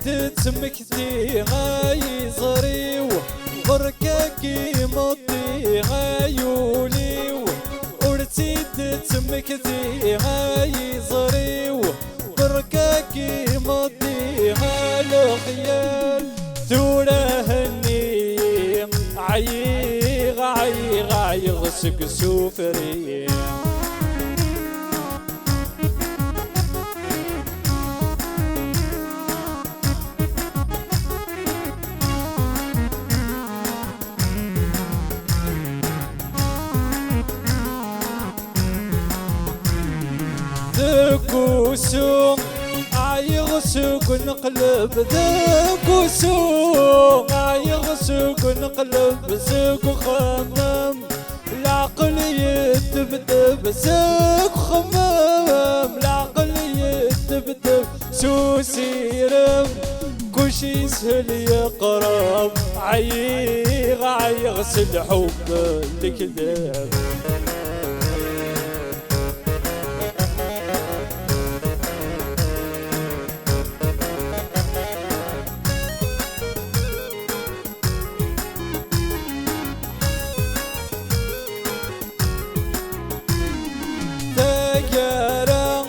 تتمكتي غاي زريو بركاكي مطي غايوليو ورتي تتمكتي غاي زريو بركاكي مطي غالخيال تورهني عيغ عيغ عيغ سك سوفري ذكوسو عيغسوك نقلب ذكوسو عيغسوك نقلب سوك خمم العقل يتبدب سوك خمم العقل يتبدب سوسيرم كوشي يسهل يقرب عيغ عيغس الحب الكذاب ثقرا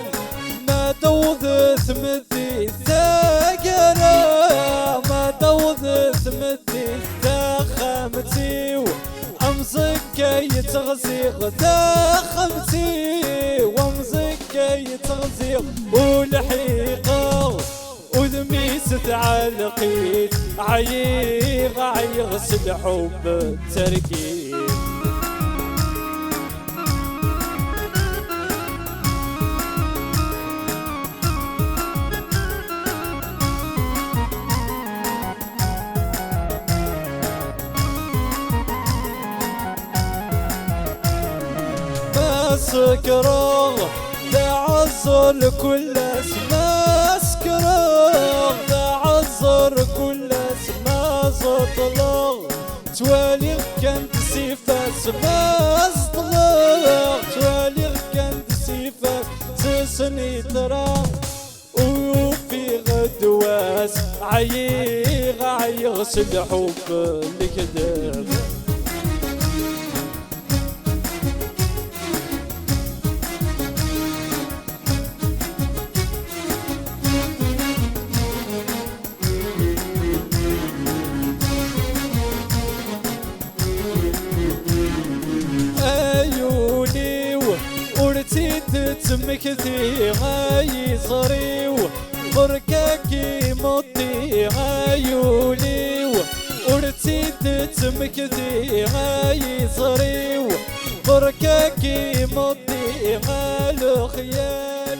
ما توض ثمثي ثقرا ما توض ثمثي ثخمتي وامزك يتغزيغ ثخمتي وامزك يتغزيغ والحيقه وذمي ستعلقي عيغ عيغ الحب تركي سكران تعذر كل اسماء سكران تعذر كل اسماء زطلاق توالي كانت سيفة اسماء زطلاق توالي كانت سيفة سسني ترى وفي غدواس عيغ عيغ الحب الكذاب تتمكتي غاي صريو بركاكي مطي غايوليو ورتي تتمكتي غاي صريو بركاكي مطي غالو خيال